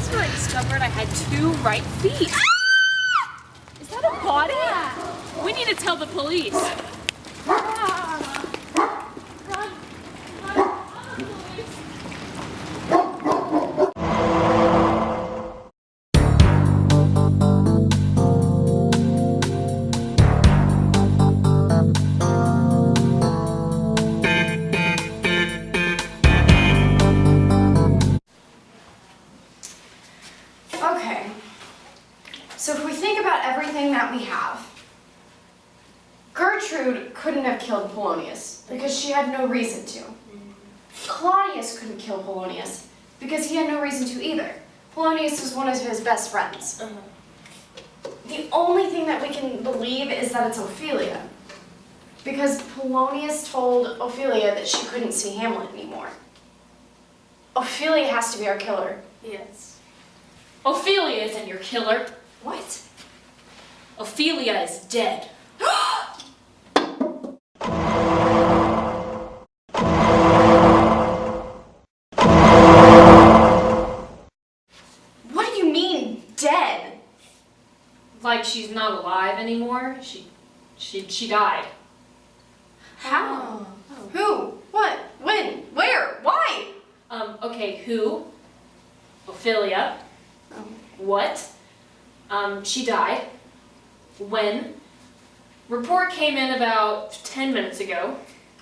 is where I discovered I had 2 right feet. Is that a body? We need to tell the police. Okay, so if we think about everything that we have, Gertrude couldn't have killed Polonius because she had no reason to. Claudius couldn't kill Polonius because he had no reason to either. Polonius was one of his best friends. The only thing that we can believe is that it's Ophelia, because Polonius told Ophelia that she couldn't see Hamlet anymore. Ophelia has to be our killer. Yes. Ophelia isn't your killer. What? Ophelia is dead. What do you mean, dead? Like she's not alive anymore. She died. How? Who? What? When? Where? Why? Okay, who? Ophelia. What? She died. When? Report came in about 10 minutes ago.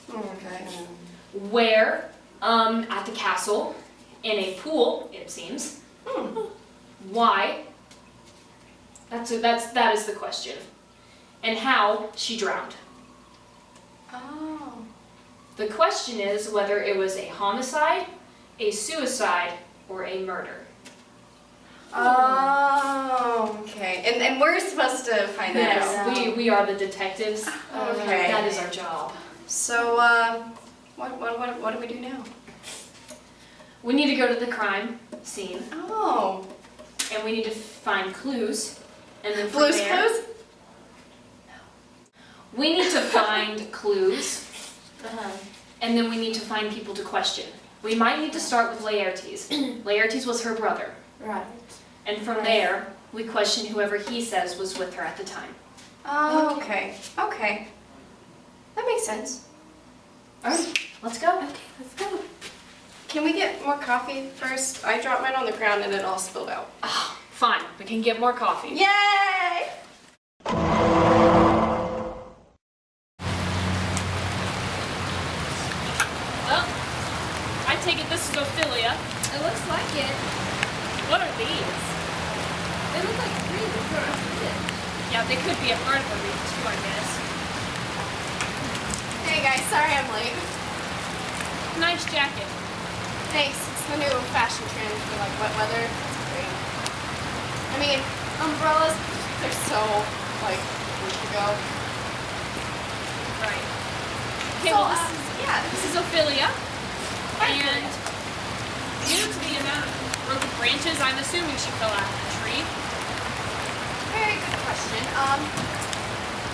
Okay. Where? At the castle. In a pool, it seems. Why? That is the question. And how she drowned. Oh. The question is whether it was a homicide, a suicide, or a murder. Oh, okay. And we're supposed to find that out. Yes, we are the detectives. Okay. That is our job. So, what do we do now? We need to go to the crime scene, Oh. and we need to find clues. And then from Blue's there, Clues? we need to find clues, and then we need to find people to question. We might need to start with Laertes. Laertes was her brother. Right. And from there, we question whoever he says was with her at the time. Oh, okay. Okay. That makes sense. All right, let's go. Okay, let's go. Can we get more coffee first? I dropped mine on the ground and it all spilled out. Oh, fine, we can get more coffee. Yay! Well, I take it this is Ophelia. It looks like it. What are these? They look like freezers for us. Yeah, they could be a part of the wreath too, I guess. Hey guys, sorry I'm late. Nice jacket. Thanks. It's the new fashion trend for like wet weather. It's great. I mean, umbrellas, they're so like weeks ago. Right. Okay, So, well, yeah. this is Ophelia. And due to the amount of broken branches, I'm assuming she fell out of the tree. Very good question.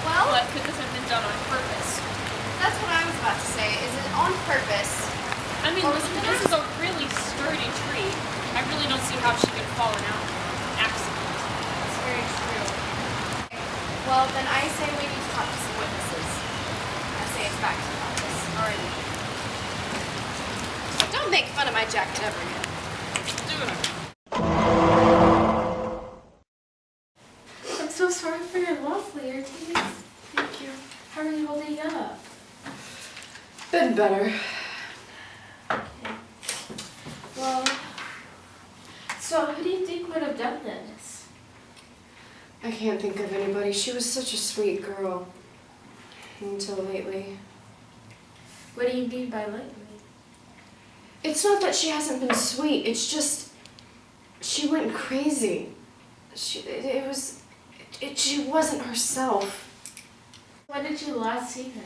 Well, But could this have been done on purpose? that's what I was about to say. Is it on purpose? I mean, Or this was it is a really sturdy tree. I really don't see how she could have fallen out by accident. That's very true. Well, then I say we need to talk to some witnesses. I say it's back to the office. Alright. Don't make fun of my jacket ever again. Let's do it. I'm so sorry for your loss, Laertes. Thank you. How are you holding up? Been better. Well, so who do you think would have done this? I can't think of anybody. She was such a sweet girl. Until lately. What do you mean by lately? It's not that she hasn't been sweet. It's just she went crazy. She wasn't herself. When did you last see her?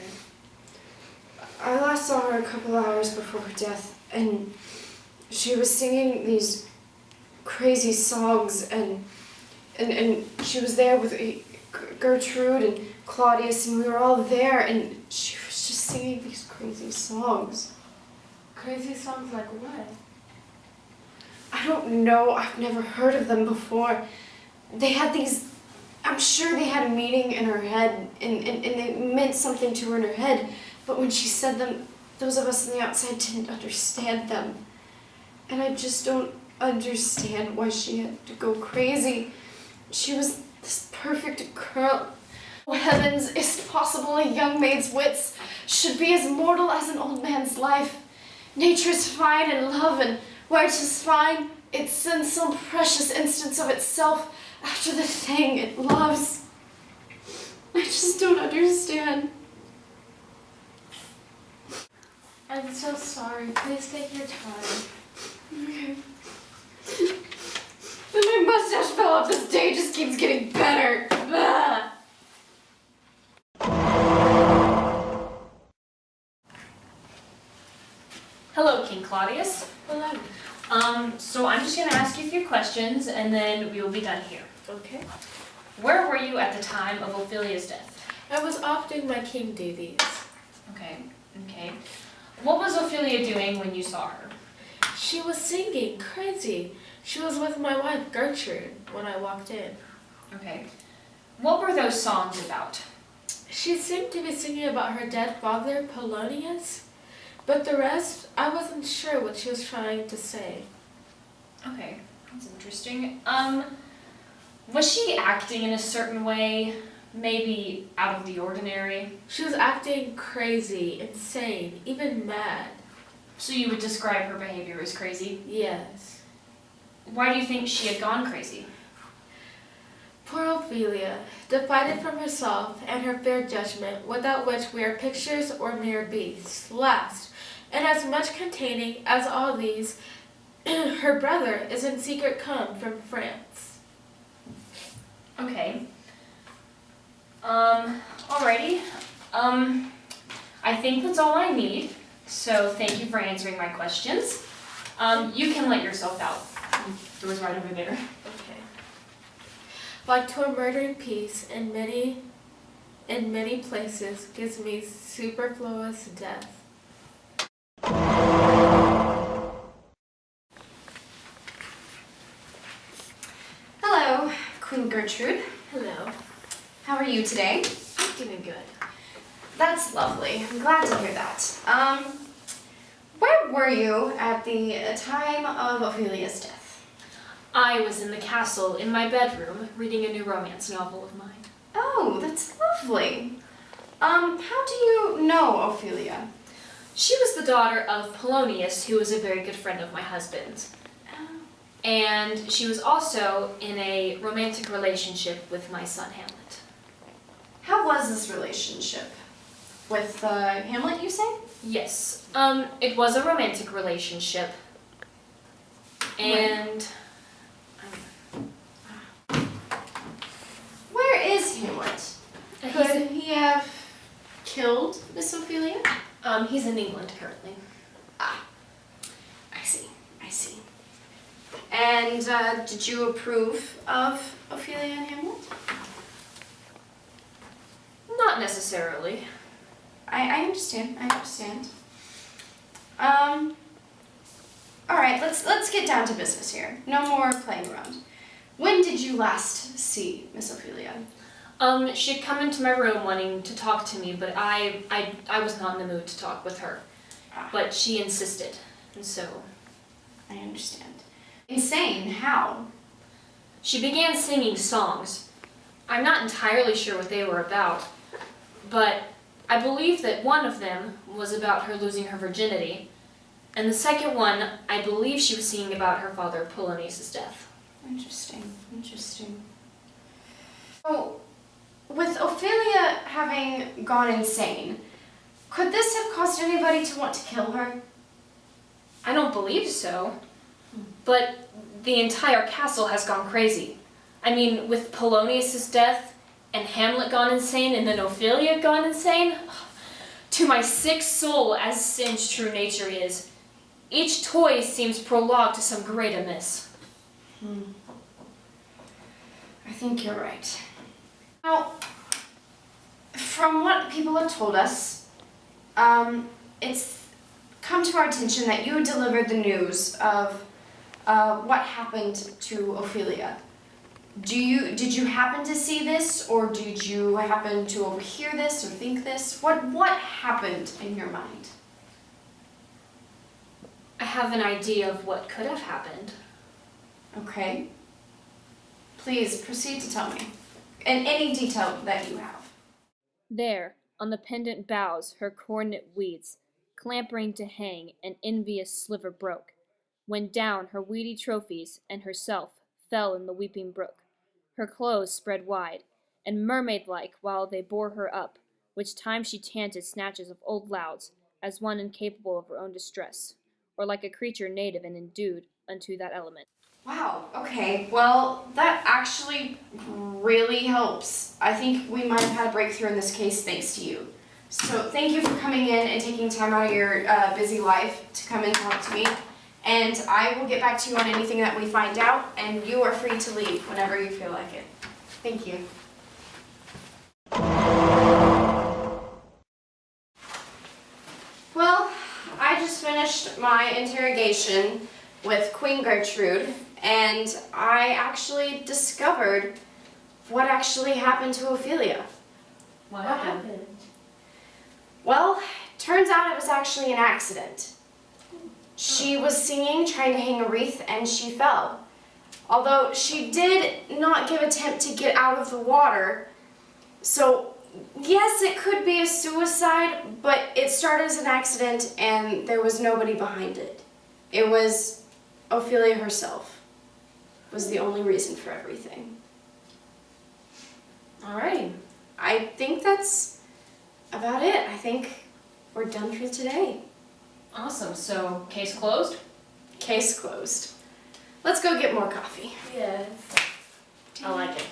I last saw her a couple hours before her death, and she was singing these crazy songs, and she was there with Gertrude and Claudius, and we were all there, and she was just singing these crazy songs. Crazy songs like what? I I don't know. I've never heard of them before. They had these... I'm sure they had a meaning in her head, and they meant something to her in her head, but when she said them, those of us on the outside didn't understand them. And I just don't understand why she had to go crazy. She was this perfect girl. Oh heavens, is it possible a young maid's wits should be as mortal as an old man's life? Nature's fine in love, and where 'tis fine, it sends some precious instance of itself after the thing it loves. I just don't understand. I'm so sorry. Please take your time. Okay. And my mustache fell off. This day just keeps getting better. Ugh. Hello, King Claudius. Hello. So I'm just gonna ask you a few questions and then we will be done here. Okay. Where were you at the time of Ophelia's death? I was off doing my king duties. Okay. What was Ophelia doing when you saw her? She was singing crazy. She was with my wife Gertrude when I walked in. Okay. What were those songs about? She seemed to be singing about her dead father, Polonius, but the rest, I wasn't sure what she was trying to say. Okay, that's interesting. Was she acting in a certain way? Maybe out of the ordinary? She was acting crazy, insane, even mad. So you would describe her behavior as crazy? Yes. Why do you think she had gone crazy? Poor Ophelia, divided from herself and her fair judgment, without which we are pictures or mere beasts, last, and as much containing as all these, her brother is in secret come from France. Okay. Alrighty. I think that's all I need. So thank you for answering my questions. You can let yourself out. Door's right over there. Okay. Like to a murdering peace in many places gives me superfluous death. Hello, Queen Gertrude. Hello. How are you today? I'm doing good. That's lovely. I'm glad to hear that. Where were you at the time of Ophelia's death? I was in the castle in my bedroom reading a new romance novel of mine. Oh, that's lovely. How do you know Ophelia? She was the daughter of Polonius, who was a very good friend of my husband's. And she was also in a romantic relationship with my son Hamlet. How was this relationship? With Hamlet, you say? Yes, it was a romantic relationship. And Where is Hamlet? Could he have killed Miss Ophelia? he's in England currently. Ah, I see. And did you approve of Ophelia and Hamlet? Not necessarily. I understand. All right, let's get down to business here. No more playing around. When did you last see Miss Ophelia? She'd come into my room wanting to talk to me, but I was not in the mood to talk with her. Ah. But she insisted, and so I understand. Insane? How? she began singing songs. I'm not entirely sure what they were about, but I believe that one of them was about her losing her virginity, and the second one, I believe she was singing about her father Polonius' death. Interesting. So, with Ophelia having gone insane, could this have caused anybody to want to kill her? I don't believe so, but the entire castle has gone crazy. I mean, with Polonius' death, and Hamlet gone insane, and then Ophelia gone insane, to my sick soul, as sin's true nature is, each toy seems prologue to some great amiss. I think you're right. Now, from what people have told us, it's come to our attention that you delivered the news of what happened to Ophelia. Did you happen to see this, or did you happen to overhear this or think this? What happened in your mind? I have an idea of what could have happened. Okay. Please proceed to tell me, in any detail that you have. There, on the pendant boughs, her coronet weeds, clambering to hang, an envious sliver broke, when down her weedy trophies and herself fell in the weeping brook. Her clothes spread wide, and mermaid-like while they bore her up, which time she chanted snatches of old louds, as one incapable of her own distress, or like a creature native and endued unto that element. Wow, okay, well, that actually really helps. I think we might have had a breakthrough in this case thanks to you. So thank you for coming in and taking time out of your busy life to come and talk to me. And I will get back to you on anything that we find out, and you are free to leave whenever you feel like it. Thank you. Well, I just finished my interrogation with Queen Gertrude, and I actually discovered what actually happened to Ophelia. What happened? Well, turns out it was actually an accident. She was singing, trying to hang a wreath, and she fell. Although she did not give attempt to get out of the water, so yes, it could be a suicide, but it started as an accident and there was nobody behind it. It was Ophelia herself was the only reason for everything. Alrighty, I think that's about it. I think we're done for today. Awesome, so case closed? Case closed. Let's go get more coffee. Yes. I like it.